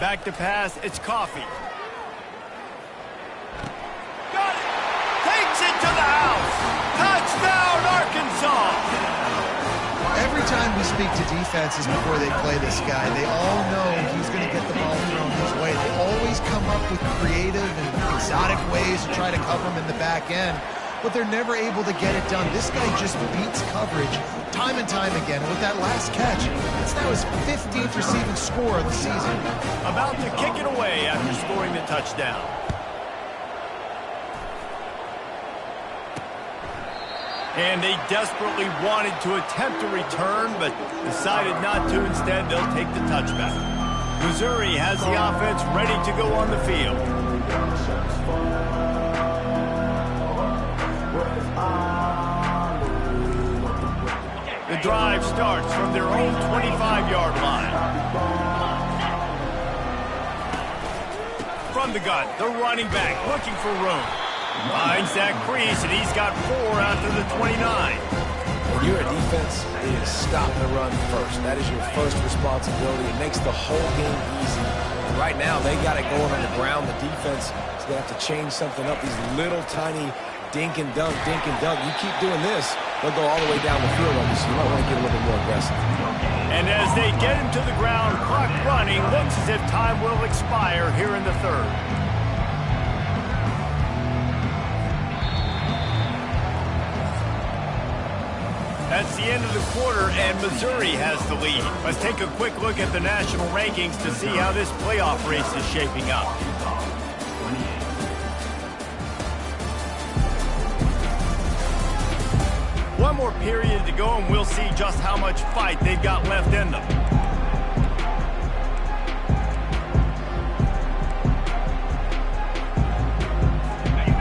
S1: Back to pass, it's Coffee. Got it! Takes it to the house! Touchdown, Arkansas!
S3: Every time we speak to defenses before they play this guy, they all know he's going to get the ball thrown his way. They always come up with creative and exotic ways to try to cover him in the back end, but they're never able to get it done. This guy just beats coverage time and time again. With that last catch, it's now his 15th receiving score of the season.
S1: About to kick it away after scoring the touchdown. And they desperately wanted to attempt a return, but decided not to. Instead, they'll take the touchback. Missouri has the offense ready to go on the field. The drive starts from their own 25-yard line. From the gun, the running back looking for room. Finds that crease, and he's got 4 after the 29.
S2: When you're a defense, it is stop the run first. That is your first responsibility. It makes the whole game easy. And right now, they got it going on the ground. The defense is going to have to change something up. These little tiny dink and dunk, dink and dunk. You keep doing this, they'll go all the way down the field on you, so you might want to get a little bit more aggressive.
S1: And as they get him to the ground, clock running, looks as if time will expire here in the 3rd. That's the end of the quarter, and Missouri has the lead. Let's take a quick look at the national rankings to see how this playoff race is shaping up. One more period to go, and we'll see just how much fight they've got left in them.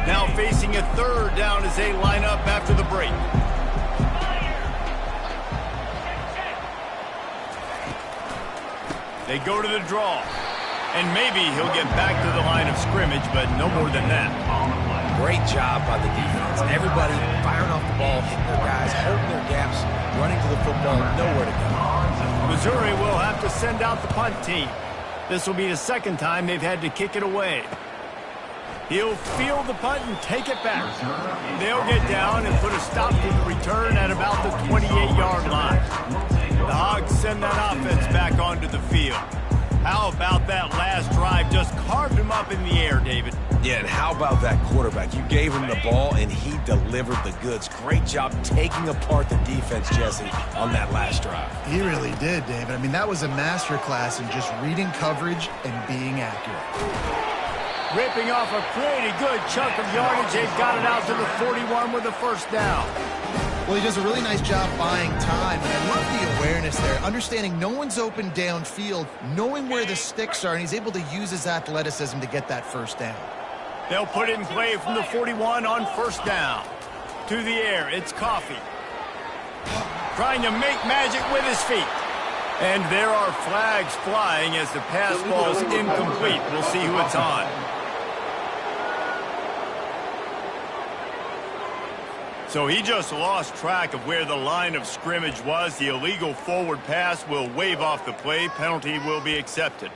S1: Now facing a 3rd down as they line up after the break. They go to the draw, and maybe he'll get back to the line of scrimmage, but no more than that.
S2: Great job by the defense. Everybody firing off the ball, hitting their guys, holding their gaps, running to the football, nowhere to go.
S1: Missouri will have to send out the punt team. This will be the 2nd time they've had to kick it away. He'll field the punt and take it back. They'll get down and put a stop to the return at about the 28-yard line. The Hogs send that offense back onto the field. How about that last drive? Just carved him up in the air, David.
S2: Yeah, and how about that quarterback? You gave him the ball, and he delivered the goods. Great job taking apart the defense, Jesse, on that last drive.
S3: He really did, David. I mean, that was a masterclass in just reading coverage and being accurate.
S1: Ripping off a pretty good chunk of yardage. They've got it out to the 41 with a first down.
S3: Well, he does a really nice job buying time, and I love the awareness there, understanding no one's open downfield, knowing where the sticks are, and he's able to use his athleticism to get that first down.
S1: They'll put it in play from the 41 on first down. To the air, it's Coffee. Trying to make magic with his feet. And there are flags flying as the pass ball is incomplete. We'll see who it's on. So he just lost track of where the line of scrimmage was. The illegal forward pass will wave off the play. Penalty will be accepted.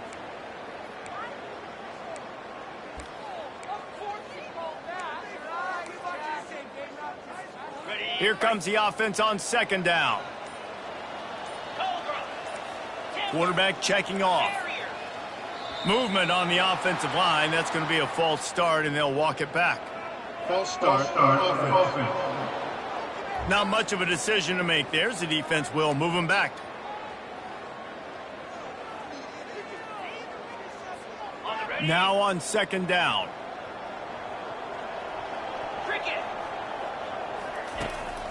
S1: Here comes the offense on second down. Quarterback checking off. Movement on the offensive line. That's going to be a false start, and they'll walk it back.
S5: False start. Offense.
S1: Not much of a decision to make there. The defense will move him back. Now on second down.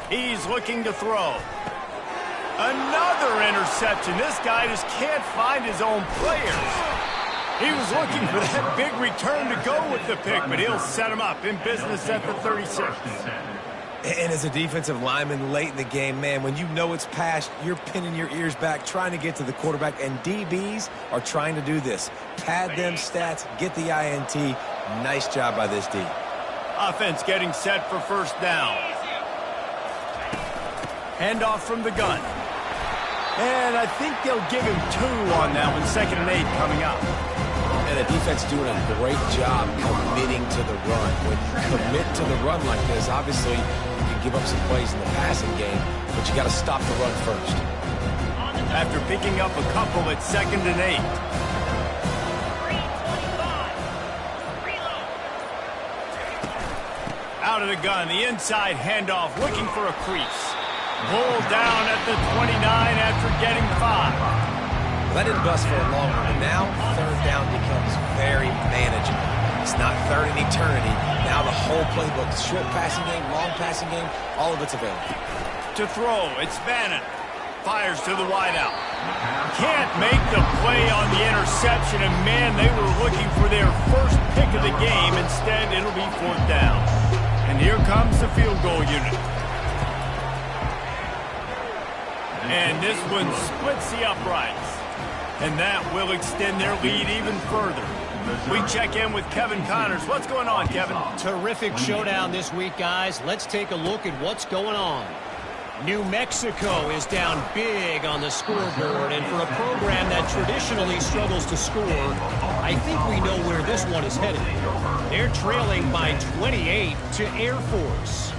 S1: He's looking to throw. Another interception. This guy just can't find his own players. He was looking for that big return to go with the pick, but he'll set him up in business at the 36.
S2: And as a defensive lineman late in the game, man, when you know it's past, you're pinning your ears back, trying to get to the quarterback, and DBs are trying to do this. Pad them stats, get the INT. Nice job by this D.
S1: Offense getting set for first down. Handoff from the gun. And I think they'll give him 2 on that one. 2nd and 8 coming up.
S2: And the defense doing a great job committing to the run. When you commit to the run like this, obviously you can give up some plays in the passing game, but you got to stop the run first.
S1: After picking up a couple at 2nd and 8. Out of the gun, the inside handoff, looking for a crease. Pulled down at the 29 after getting 5.
S2: That didn't bust for a long one, but now third down becomes very manageable. It's not third in eternity. Now the whole playbook, short passing game, long passing game, all of it's available.
S1: To throw, it's Bannon. Fires to the wideout. Can't make the play on the interception, and man, they were looking for their first pick of the game. Instead, it'll be 4th down. And here comes the field goal unit. And this one splits the uprights. And that will extend their lead even further. We check in with Kevin Connors. What's going on, Kevin?
S4: Terrific showdown this week, guys. Let's take a look at what's going on. New Mexico is down big on the scoreboard, and for a program that traditionally struggles to score, I think we know where this one is headed. They're trailing by 28 to Air Force.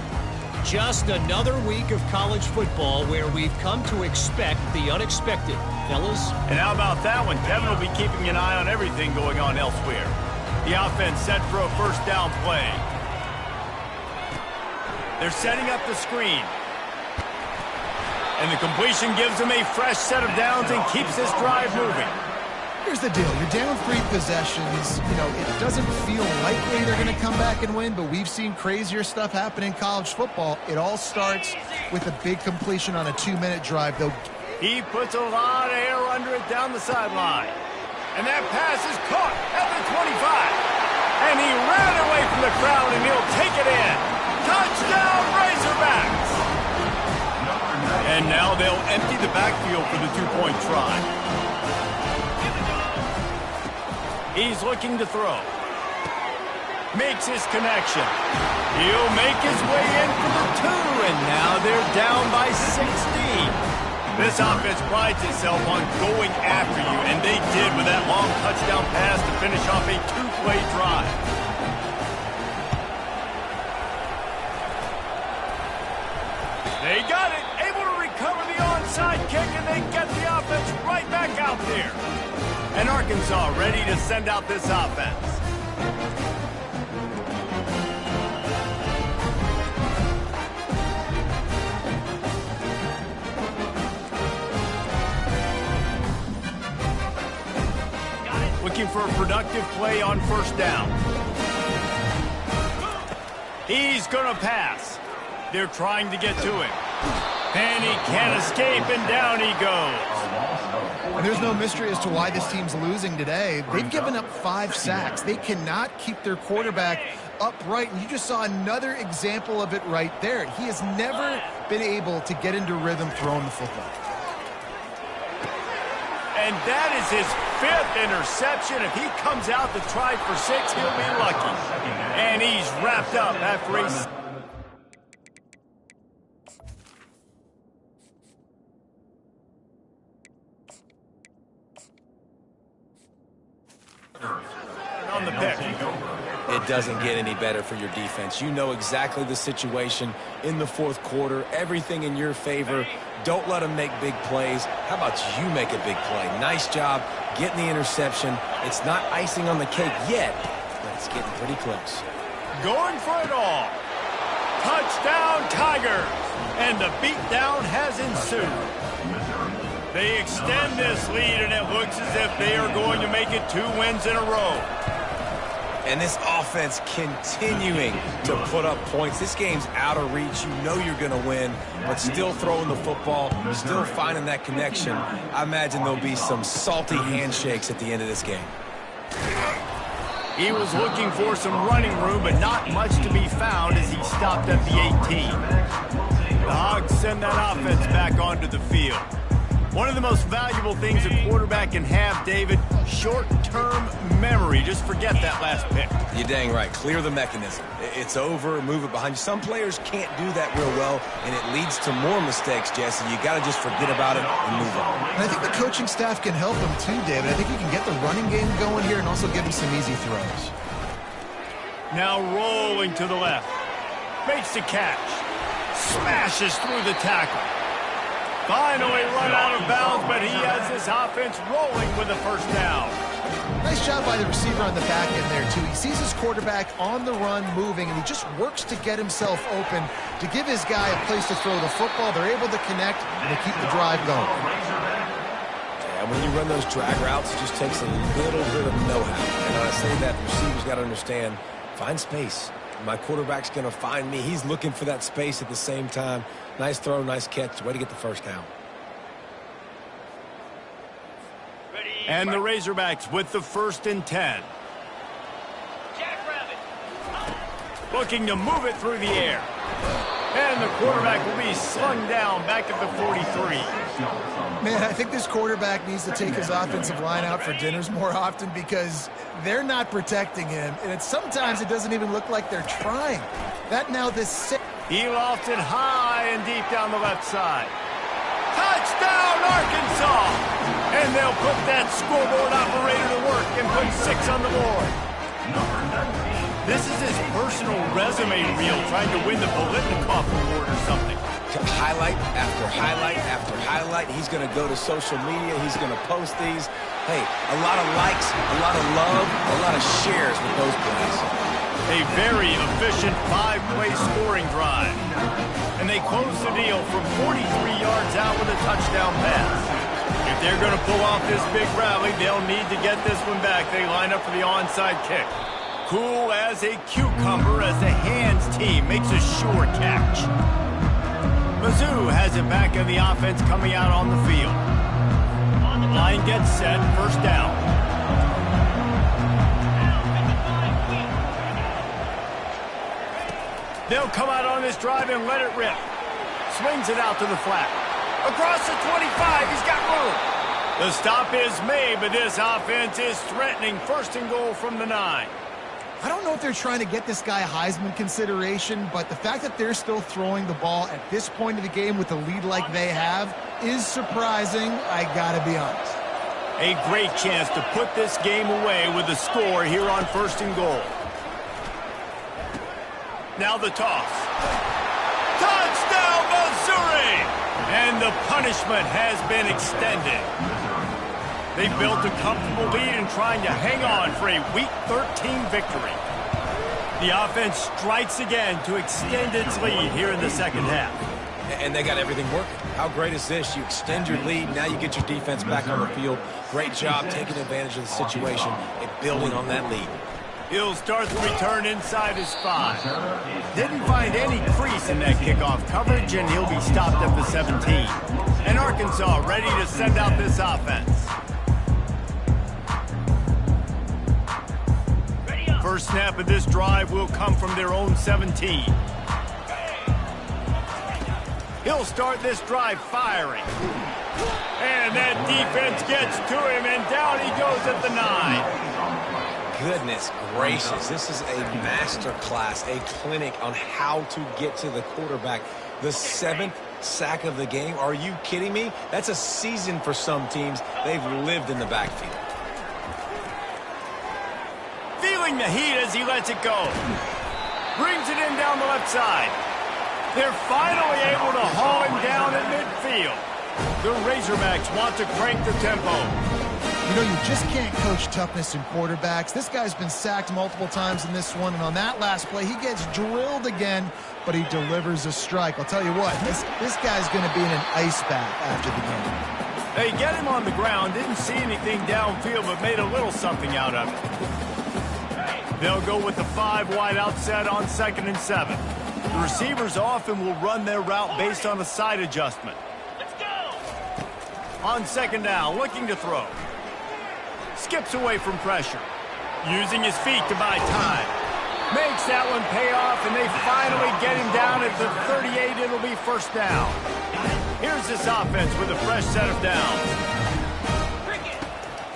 S4: Just another week of college football where we've come to expect the unexpected. Fellas?
S1: And how about that one? Kevin will be keeping an eye on everything going on elsewhere. The offense set for a first down play. They're setting up the screen. And the completion gives them a fresh set of downs and keeps this drive moving.
S3: Here's the deal. You're down 3 possessions. You know, it doesn't feel likely they're going to come back and win, but we've seen crazier stuff happen in college football. It all starts with a big completion on a 2-minute drive, though.
S1: He puts a lot of air under it down the sideline. And that pass is caught at the 25. And he ran away from the crowd, and he'll take it in. Touchdown, Razorbacks! And now they'll empty the backfield for the 2-point try. He's looking to throw. Makes his connection. He'll make his way in for the 2, and now they're down by 16. This offense prides itself on going after you, and they did with that long touchdown pass to finish off a 2-play drive. They got it, able to recover the onside kick, and they get the offense right back out there. And Arkansas ready to send out this offense. Looking for a productive play on first down. He's going to pass. They're trying to get to him. And he can't escape, and down he goes.
S3: And there's no mystery as to why this team's losing today. They've given up 5 sacks. They cannot keep their quarterback upright, and you just saw another example of it right there. He has never been able to get into rhythm throwing the football.
S1: And that is his 5th interception. If he comes out to try for 6, he'll be lucky. And he's wrapped up after a... on the pick.
S2: It doesn't get any better for your defense. You know exactly the situation in the 4th quarter. Everything in your favor. Don't let them make big plays. How about you make a big play? Nice job getting the interception. It's not icing on the cake yet, but it's getting pretty close.
S1: Going for it all. Touchdown, Tigers. And the beatdown has ensued. They extend this lead, and it looks as if they are going to make it 2 wins in a row.
S2: And this offense continuing to put up points. This game's out of reach. You know you're going to win, but still throwing the football, still finding that connection. I imagine there'll be some salty handshakes at the end of this game.
S1: He was looking for some running room, but not much to be found as he stopped at the 18. The Hogs send that offense back onto the field. One of the most valuable things a quarterback can have, David, short-term memory. Just forget that last pick.
S2: You're dang right. Clear the mechanism. It's over, move it behind you. Some players can't do that real well, and it leads to more mistakes, Jesse. You got to just forget about it and move on.
S3: And I think the coaching staff can help him too, David. I think you can get the running game going here and also give him some easy throws.
S1: Now rolling to the left. Makes the catch. Smashes through the tackle. Finally run out of bounds, but he has this offense rolling with a 1st down.
S3: Nice job by the receiver on the back end there, too. He sees his quarterback on the run moving, and he just works to get himself open to give his guy a place to throw the football. They're able to connect, and they keep the drive going.
S2: Yeah, when you run those drag routes, it just takes a little bit of know-how. And when I say that, the receivers got to understand, find space. My quarterback's going to find me. He's looking for that space at the same time. Nice throw, nice catch. Way to get the 1st down.
S1: And the Razorbacks with the 1st and 10. Looking to move it through the air. And the quarterback will be slung down back at the 43.
S3: Man, I think this quarterback needs to take his offensive line out for dinners more often because they're not protecting him. And sometimes it doesn't even look like they're trying.
S1: He lofted high and deep down the left side. Touchdown, Arkansas! And they'll put that scoreboard operator to work and put 6 on the board. This is his personal resume reel, trying to win the Bolitnikoff Award or something.
S2: Highlight after highlight after highlight. He's going to go to social media. He's going to post these. Hey, a lot of likes, a lot of love, a lot of shares with those plays.
S1: A very efficient 5-play scoring drive. And they close the deal from 43 yards out with a touchdown pass. If they're going to pull off this big rally, they'll need to get this one back. They line up for the onside kick. Cool as a cucumber as the hands team makes a sure catch. Mizzou has it back in the offense coming out on the field. Line gets set, 1st down. They'll come out on this drive and let it rip. Swings it out to the flat. Across the 25, he's got room. The stop is made, but this offense is threatening 1st and goal from the 9.
S3: I don't know if they're trying to get this guy Heisman consideration, but the fact that they're still throwing the ball at this point of the game with a lead like they have is surprising, I gotta be honest.
S1: A great chance to put this game away with a score here on 1st and goal. Now the toss. Touchdown, Missouri! And the punishment has been extended. They built a comfortable lead and trying to hang on for a Week 13 victory. The offense strikes again to extend its lead here in the 2nd half.
S2: And they got everything working. How great is this? You extend your lead, now you get your defense back on the field. Great job taking advantage of the situation and building on that lead.
S1: He'll start the return inside his 5. Didn't find any crease in that kickoff coverage, and he'll be stopped at the 17. And Arkansas ready to send out this offense. First snap of this drive will come from their own 17. He'll start this drive firing. And that defense gets to him, and down he goes at the 9.
S2: Goodness gracious, this is a master class, a clinic on how to get to the quarterback. The 7th sack of the game. Are you kidding me? That's a season for some teams. They've lived in the backfield.
S1: Feeling the heat as he lets it go. Brings it in down the left side. They're finally able to haul him down at midfield. The Razorbacks want to crank the tempo.
S3: You know, you just can't coach toughness in quarterbacks. This guy's been sacked multiple times in this one, and on that last play, he gets drilled again, but he delivers a strike. I'll tell you what, this guy's going to be in an ice bath after the game.
S1: They get him on the ground, didn't see anything downfield, but made a little something out of it. They'll go with the 5 wide out set on 2nd and 7. The receivers often will run their route based on a side adjustment. Let's go! On 2nd down, looking to throw. Skips away from pressure. Using his feet to buy time. Makes that one pay off, and they finally get him down at the 38. It'll be 1st down. Here's this offense with a fresh set of downs.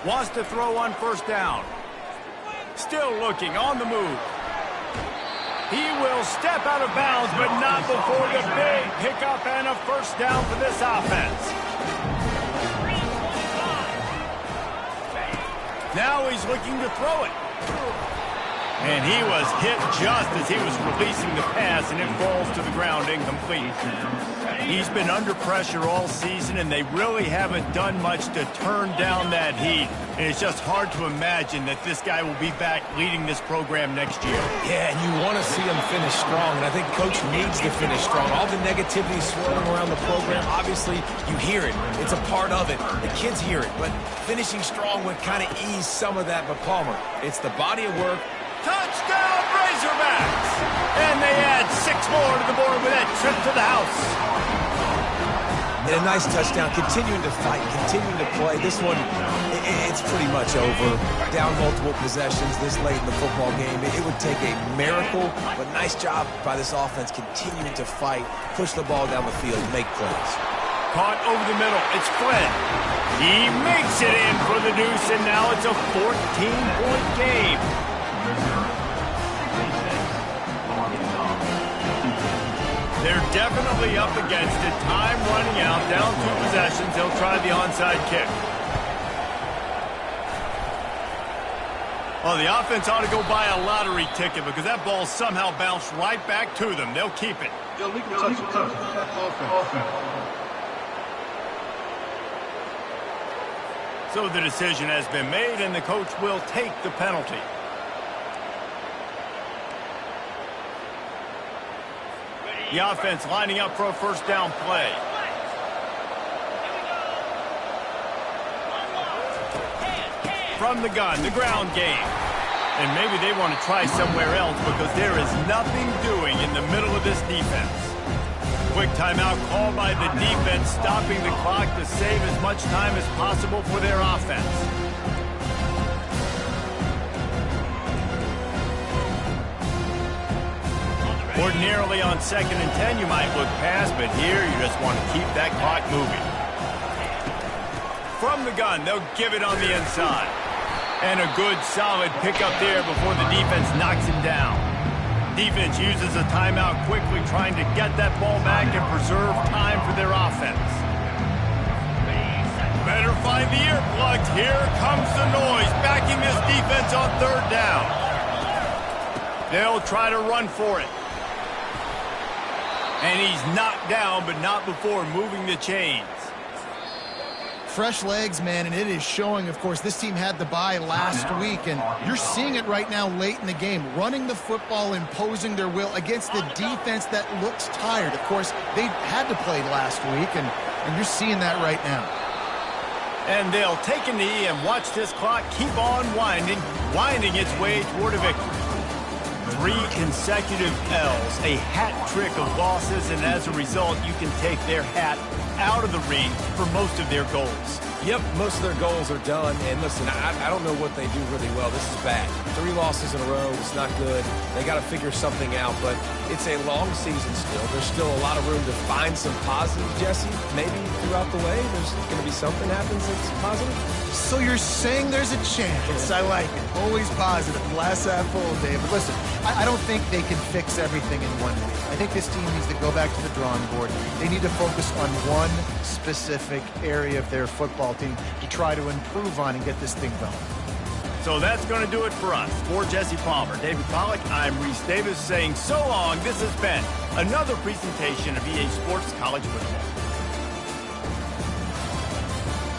S1: Wants to throw on 1st down. Still looking, on the move. He will step out of bounds, but not before the big pickup and a 1st down for this offense. Now he's looking to throw it. And he was hit just as he was releasing the pass, and it falls to the ground incomplete. He's been under pressure all season, and they really haven't done much to turn down that heat. And it's just hard to imagine that this guy will be back leading this program next year.
S2: Yeah, and you want to see him finish strong, and I think Coach needs to finish strong. All the negativity swirling around the program, obviously, you hear it. It's a part of it. The kids hear it, but finishing strong would kind of ease some of that. But Palmer, it's the body of work.
S1: Touchdown, Razorbacks! And they add 6 more to the board with that trip to the house.
S2: And a nice touchdown, continuing to fight, continuing to play. This one, it's pretty much over. Down multiple possessions this late in the football game. It would take a miracle, but nice job by this offense continuing to fight, push the ball down the field, make plays.
S1: Caught over the middle. It's Flynn. He makes it in for the deuce, and now it's a 14-point game. They're definitely up against it. Time running out. Down 2 possessions. They'll try the onside kick. Well, the offense ought to go buy a lottery ticket because that ball somehow bounced right back to them. They'll keep it.
S5: Illegal touch. Offense.
S1: So the decision has been made, and the coach will take the penalty. The offense lining up for a 1st down play. From the gun, the ground game. And maybe they want to try somewhere else because there is nothing doing in the middle of this defense. Quick timeout called by the defense, stopping the clock to save as much time as possible for their offense. Ordinarily on 2nd and 10, you might look past, but here you just want to keep that clock moving. From the gun, they'll give it on the inside. And a good, solid pickup there before the defense knocks him down. Defense uses a timeout quickly, trying to get that ball back and preserve time for their offense. Better find the earplugs. Here comes the noise, backing this defense on 3rd down. They'll try to run for it. And he's knocked down, but not before moving the chains.
S3: Fresh legs, man, and it is showing. Of course, this team had the bye last week, and you're seeing it right now late in the game. Running the football, imposing their will against the defense that looks tired. Of course, they had to play last week, and you're seeing that right now.
S1: And they'll take a knee and watch this clock keep on winding its way toward a victory. 3 consecutive L's, a hat trick of losses, and as a result, you can take their hat out of the ring for most of their goals.
S2: Yep, most of their goals are done. And listen, I don't know what they do really well. This is bad. 3 losses in a row. It's not good. They got to figure something out. But it's a long season still. There's still a lot of room to find some positives, Jesse. Maybe throughout the way, there's going to be something happens that's positive.
S3: So you're saying there's a chance. I like it. Always positive. Glass half full, Dave. But listen, I don't think they can fix everything in 1 week. I think this team needs to go back to the drawing board. They need to focus on one specific area of their football team to try to improve on and get this thing going.
S1: So that's going to do it for us. For Jesse Palmer, David Pollack, I'm Reese Davis saying so long. This has been another presentation of EA Sports College Football.